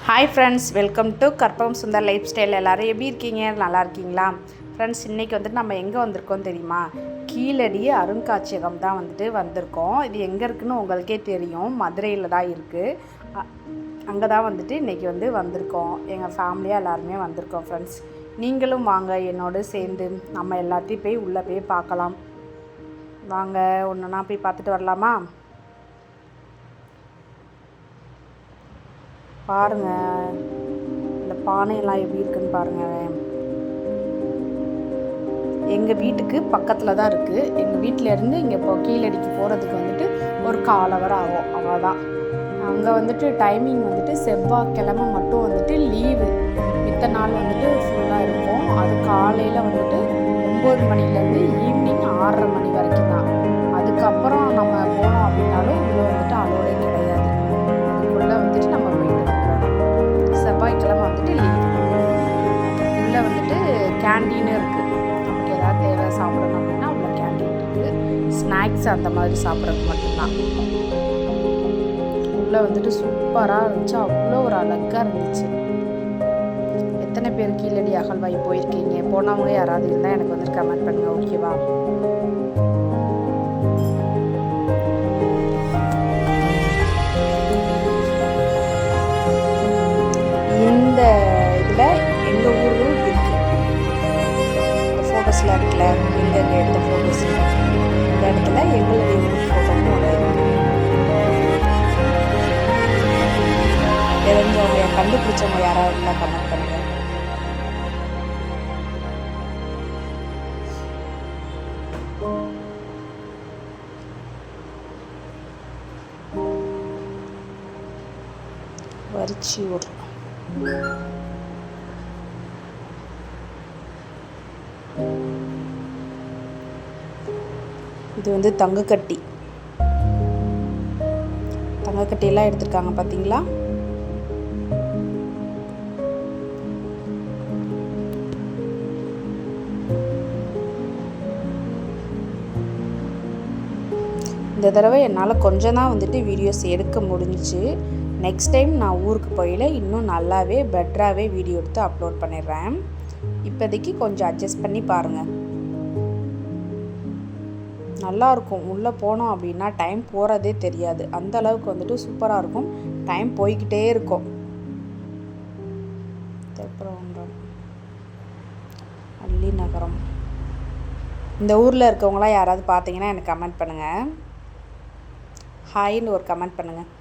Hi friends, welcome to Karpagam Sundar life style. எல்லோரும் எப்படி இருக்கீங்க? நல்லா இருக்கீங்களா ஃப்ரெண்ட்ஸ்? இன்றைக்கி வந்துட்டு நம்ம எங்கே வந்திருக்கோம் தெரியுமா? கீழடி அருங்காட்சியகம் தான் வந்திருக்கோம். இது எங்கே இருக்குதுன்னு உங்களுக்கே தெரியும், மதுரையில் தான் இருக்குது. அங்கே தான் வந்துட்டு இன்றைக்கி வந்திருக்கோம். எங்கள் ஃபேமிலியாக எல்லாருமே வந்திருக்கோம் ஃப்ரெண்ட்ஸ். நீங்களும் வாங்க, என்னோடு சேர்ந்து நம்ம எல்லாத்தையும் போய் உள்ளே போய் பார்க்கலாம். வாங்க, ஒன்றுனா போய் பார்த்துட்டு வரலாமா? பாருங்கள், இந்த பானையெல்லாம் எப்படி இருக்குன்னு பாருங்கள். எங்கள் வீட்டுக்கு பக்கத்தில் தான் இருக்குது. எங்கள் வீட்டிலேருந்து இங்கே இப்போ கீழடிக்கு போகிறதுக்கு வந்துட்டு ஒரு 1/4 hour ஆகும், அவ்வளோதான். அங்கே டைமிங் செவ்வாய்க்கிழமை மட்டும் லீவு. மித்த நாள் ஃபுல்லாக இருக்கும். அது காலையில் 9 மணிலேருந்து ஈவினிங் 6:30 மணி வரைக்கும் தான். அதுக்கப்புறம் நம்ம போனோம் அப்படின்னாலும் உள்ளே அலோடே கிடையாது. அதுக்குள்ளே நம்ம போயிட்டு செவ்வாய்க்கிழமை லீவ். உள்ளே கேண்டீன் இருக்குது. நமக்கு எதாவது தேவை சாப்பிடணும் அப்படின்னா உள்ள கேண்டீன் இருக்குது. ஸ்நாக்ஸ் அந்த மாதிரி சாப்பிட்றதுக்கு மட்டும்தான். உள்ளே சூப்பராக இருந்துச்சு, அவ்வளோ ஒரு அழகாக இருந்துச்சு. எத்தனை பேர் கீழடி அகழ்வாய் போயிருக்கீங்க? போனவங்க யாராவது இருந்தால் எனக்கு கமெண்ட் பண்ணுங்கள், ஓகேவா? இந்த இதில் எங்கள் ஊரும் இருக்குது. இந்த ஃபோட்டோஸில் இருக்குல்ல, எங்கே எடுத்த ஃபோட்டோஸில் இந்த இடத்துல எங்களுடைய ஊர் ஃபோட்டோவும் ஒன்று இருக்குது. தெரிஞ்சவங்க கண்டுபிடிச்சவங்க யாராவது இருந்தால் கமெண்ட் பண்ணுங்கள். வரிச்சியூர். இது தங்கக்கட்டி. தங்கக்கட்டியெல்லாம் எடுத்திருக்காங்க பார்த்தீங்களா? இந்த தடவை என்னால் கொஞ்சம் தான் வீடியோஸ் எடுக்க முடிஞ்சிச்சு. நெக்ஸ்ட் டைம் நான் ஊருக்கு போயில இன்னும் நல்லாவே பெட்டராகவே வீடியோ எடுத்து அப்லோட் பண்ணிடுறேன். இப்போதைக்கு கொஞ்சம் அட்ஜஸ்ட் பண்ணி பாருங்கள். நல்லாயிருக்கும். உள்ளே போனோம் அப்படின்னா டைம் போகிறதே தெரியாது. அந்த அளவுக்கு சூப்பராக இருக்கும். டைம் போய்கிட்டே இருக்கும். அள்ளி நகரம். இந்த ஊரில் இருக்கவங்களாம் யாராவது பார்த்தீங்கன்னா எனக்கு கமெண்ட் பண்ணுங்கள். ஹாய்ன்னு ஒரு கமெண்ட் பண்ணுங்கள்.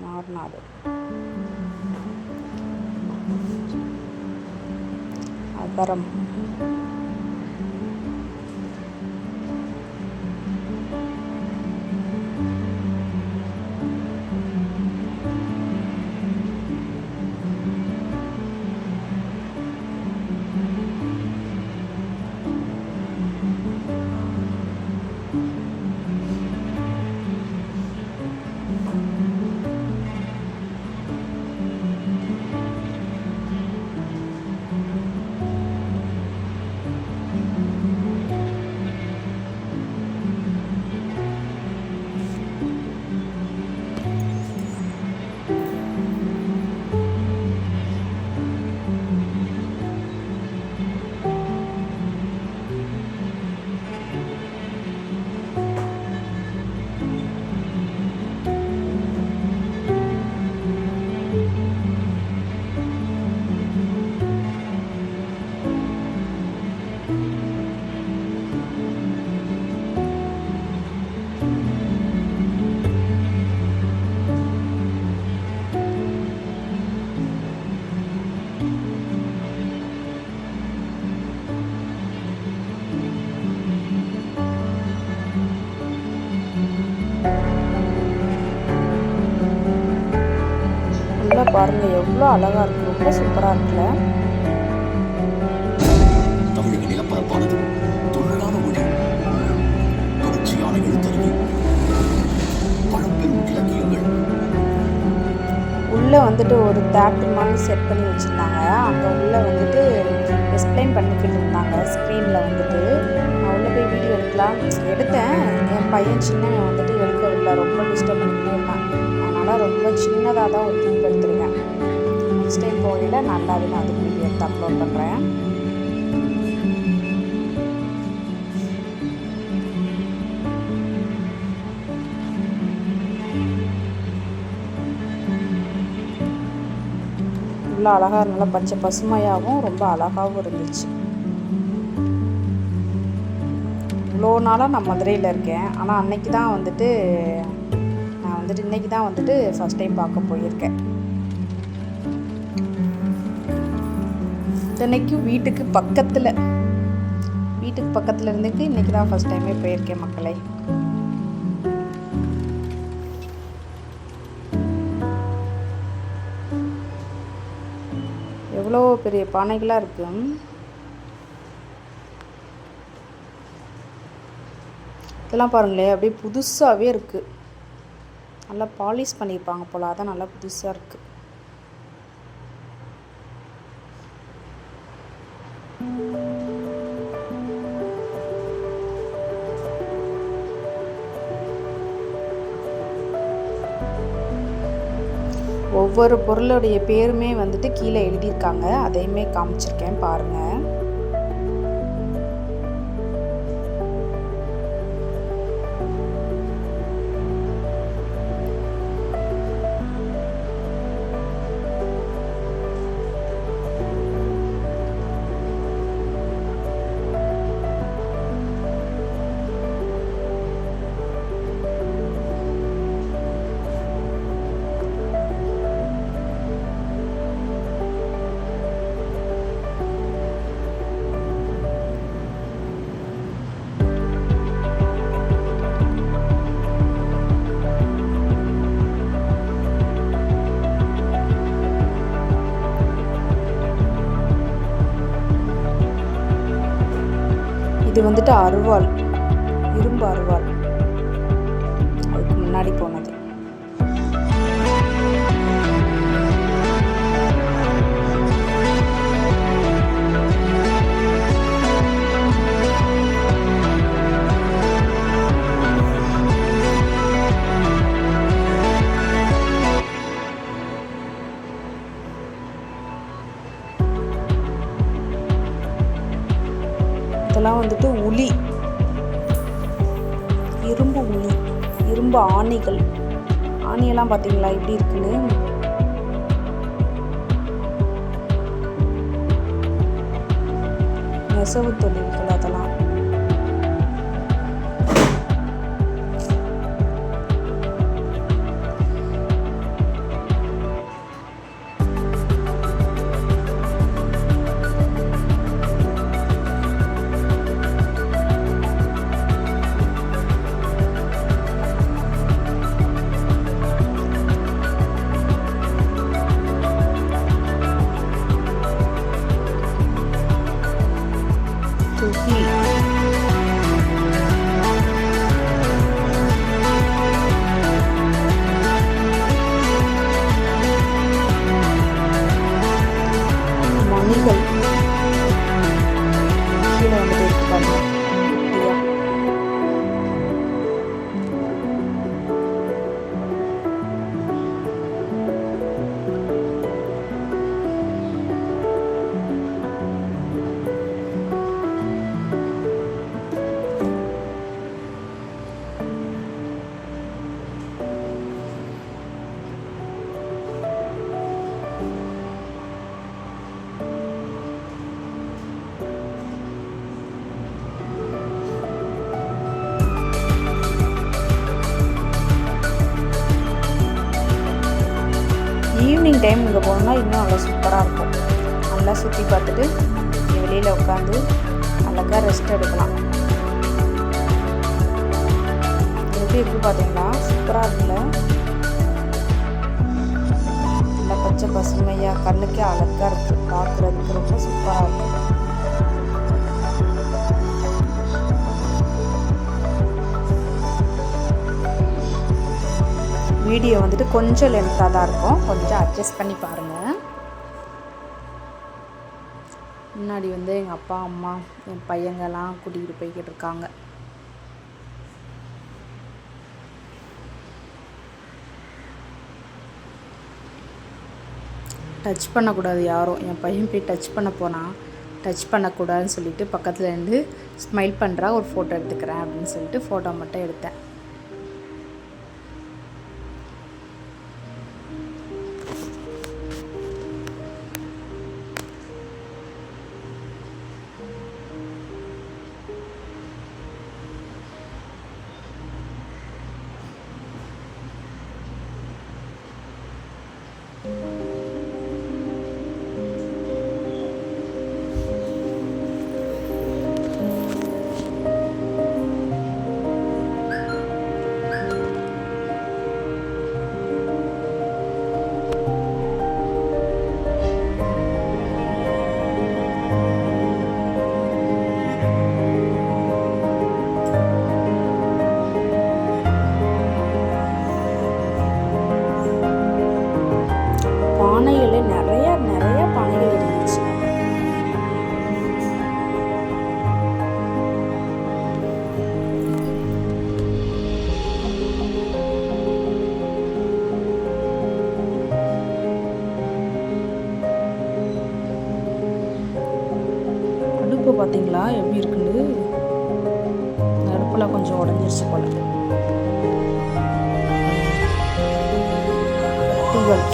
நாடு அகரம். பாருங்க, எவ்வளோ அழகா இருக்கு. ரொம்ப சூப்பரா இருக்குல்ல? தமிழக நிலப்பரப்பானது தொழிலான மொழி, தொடர்ச்சியான எழுத்தறிவு, பழம்பெரும் இலக்கியங்கள். உள்ள ஒரு தேட்டர் மாதிரி செட் பண்ணி வச்சிருந்தாங்க. அங்க உள்ள எக்ஸ்பிளைன் பண்ணிக்கிட்டு இருந்தாங்க ஸ்க்ரீன்ல. நான் உள்ள போய் வீடியோ எடுக்கலாம் எடுத்தேன். என் பையன் சின்னவன் எடுக்கவில்லை, ரொம்ப டிஸ்டர்ப் பண்ணிக்கிட்டே இருந்தான். அதனால சின்னதாக தான் ஒரு கிளிப் எடுத்துருக்கேன். நெக்ஸ்ட் டைம் போகையில் நல்லாவே நான் அதுக்கு வீடியோ எடுத்து அப்லோட் பண்ணுறேன். நல்லா அழகாக நல்லா பச்சை பசுமையாகவும் ரொம்ப அழகாகவும் இருந்துச்சு. இவ்வளோ நாளாக நான் மதுரையில் இருக்கேன். ஆனால் அன்னைக்கு தான் வந்துட்டு இன்றைக்கி தான் வந்துட்டு ஃபஸ்ட் டைம் பார்க்க போயிருக்கேன். இத்தனைக்கும் வீட்டுக்கு பக்கத்தில் இருந்துட்டு இன்றைக்கி தான் ஃபஸ்ட் டைமே போயிருக்கேன் மக்களை. எவ்வளோ பெரிய பானைகளாக இருக்கு. இதெல்லாம் பாருங்களேன், அப்படியே புதுசாகவே இருக்குது. நல்லா பாலிஷ் பண்ணியிருப்பாங்க போல், அதான் நல்லா புதுசாக இருக்குது. ஒவ்வொரு பொருளுடைய பேருமே வந்துட்டு கீழே எழுதியிருக்காங்க. அதையுமே காமிச்சிருக்கேன் பாருங்கள். இது வந்துட்டு அருவாள், இரும்பு அருவாள். அதுக்கு முன்னாடி போனது. இதெல்லாம் வந்துட்டு உளி, இரும்பு உளி, இரும்பு ஆணிகள். ஆணியெல்லாம் பார்த்தீங்களா எப்படி இருக்குன்னு. நெசவு தொழில்கள் அதெல்லாம். ஈவினிங் டைம் இங்கே போனோம்னா இன்னும் நல்லா சூப்பராக இருக்கும். நல்லா சுற்றி பார்த்துட்டு வெளியில் உட்காந்து அழகாக ரெஸ்ட் எடுக்கலாம். எப்படி பார்த்தீங்களா, சூப்பராக இருக்குல்ல. நல்லா பச்சை பசுமையாக கண்ணுக்கே அழகாக இருக்குது. பார்க்குறதுக்கு ரொம்ப சூப்பராக இருக்குது. வீடியோ வந்துட்டு கொஞ்சம் லென்த்தாக தான் இருக்கும், கொஞ்சம் அட்ஜஸ்ட் பண்ணி பாருங்கள். முன்னாடி வந்து எங்கள் அப்பா அம்மா என் பையங்கெல்லாம் கூட்டிகிட்டு போய்கிட்டு இருக்காங்க. டச் பண்ணக்கூடாது யாரும். என் பையன் போய் டச் பண்ண போனால் டச் பண்ணக்கூடாதுன்னு சொல்லிட்டு பக்கத்தில் இருந்து ஸ்மைல் பண்ணுறா, ஒரு ஃபோட்டோ எடுத்துக்கிறேன் அப்படின்னு சொல்லிட்டு ஃபோட்டோ மட்டும் எடுத்தேன். பானைகள் நிறைய பானைகள் இருந்துச்சு. அடுப்பு பார்த்தீங்களா எப்படி இருக்குன்னு? அடுப்புல கொஞ்சம் உடஞ்சிருச்சு போல. கட்டிகள்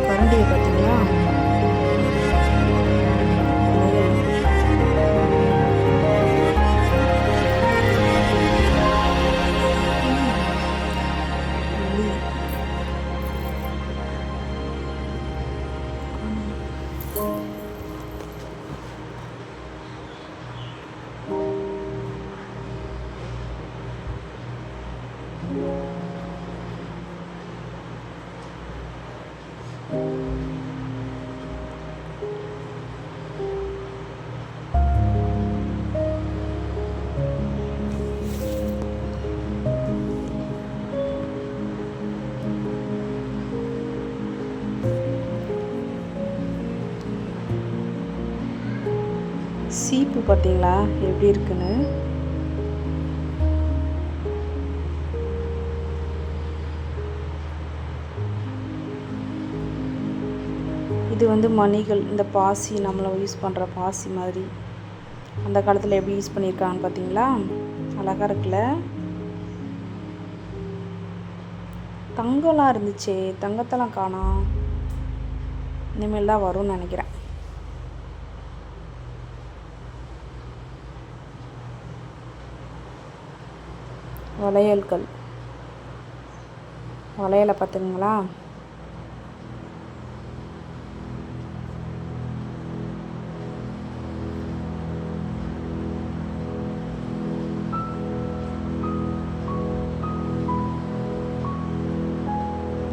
கரண்டியை பார்த்தீங்களா? சீப்பு பார்த்தீங்களா எப்படி இருக்குன்னு? இது வந்து மணிகள், இந்த பாசி நம்மளை யூஸ் பண்ணுற பாசி மாதிரி அந்த காலத்தில் எப்படி யூஸ் பண்ணியிருக்காங்கன்னு பார்த்தீங்களா? அழகாக இருக்குல்ல? தங்கம்லாம் இருந்துச்சே, தங்கத்தெல்லாம் காணோம். இனிமேல் தான் வரும்னு நினைக்கிறேன். வளையலை பார்த்துங்களா?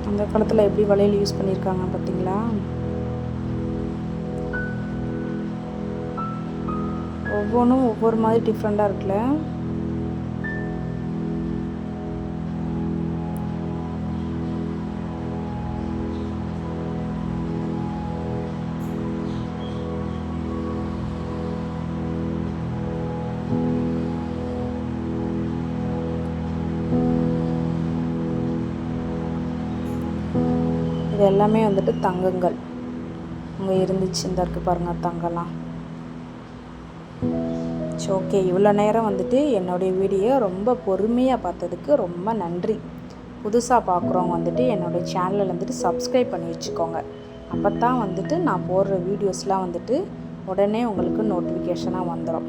அந்த காலத்தில் எப்படி வளையல் யூஸ் பண்ணியிருக்காங்க பார்த்தீங்களா? ஒவ்வொன்றும் ஒவ்வொரு மாதிரி டிஃப்ரெண்ட்டாக இருக்குல்ல? இது எல்லாமே வந்துட்டு தங்கங்கள் அங்கே இருந்துச்சு. இந்த இருக்குது பாருங்கள் தங்கம்லாம். ஓகே, இவ்வளோ நேரம் வந்துட்டு என்னுடைய வீடியோ ரொம்ப பொறுமையாக பார்த்ததுக்கு ரொம்ப நன்றி. புதுசாக பார்க்குறவங்க வந்துட்டு என்னோடய சேனலில் வந்துட்டு சப்ஸ்கிரைப் பண்ணி வச்சுக்கோங்க. அப்போ தான் வந்துட்டு நான் போடுற வீடியோஸ்லாம் வந்துட்டு உடனே உங்களுக்கு நோட்டிஃபிகேஷனாக வந்துடும்.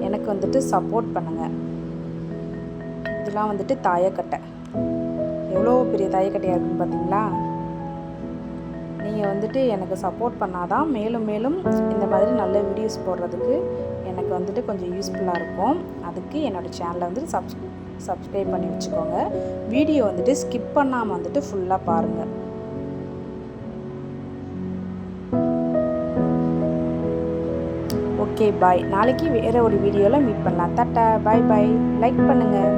எனக்கு வந்துட்டு சப்போர்ட் பண்ணுங்கள். இதெல்லாம் வந்துட்டு தாயக்கட்டை, எவ்வளோ பெரிய தாயக்கட்டையாக இருக்குன்னு பார்த்தீங்களா? நீங்கள் வந்துட்டு எனக்கு சப்போர்ட் பண்ணாதான் மேலும் மேலும் இந்த மாதிரி நல்ல வீடியோஸ் போடுறதுக்கு எனக்கு வந்துட்டு கொஞ்சம் யூஸ்ஃபுல்லாக இருக்கும். அதுக்கு என்னோடய சேனலை வந்துட்டு சப்ஸ்கிரைப் பண்ணி வச்சுக்கோங்க. வீடியோ வந்துட்டு ஸ்கிப் பண்ணாமல் வந்துட்டு ஃபுல்லாக பாருங்கள். ஓகே, பாய். நாளைக்கு வேறு ஒரு வீடியோவில் மீட் பண்ணலாம். டாட்டா, பாய் பாய். லைக் பண்ணுங்கள்.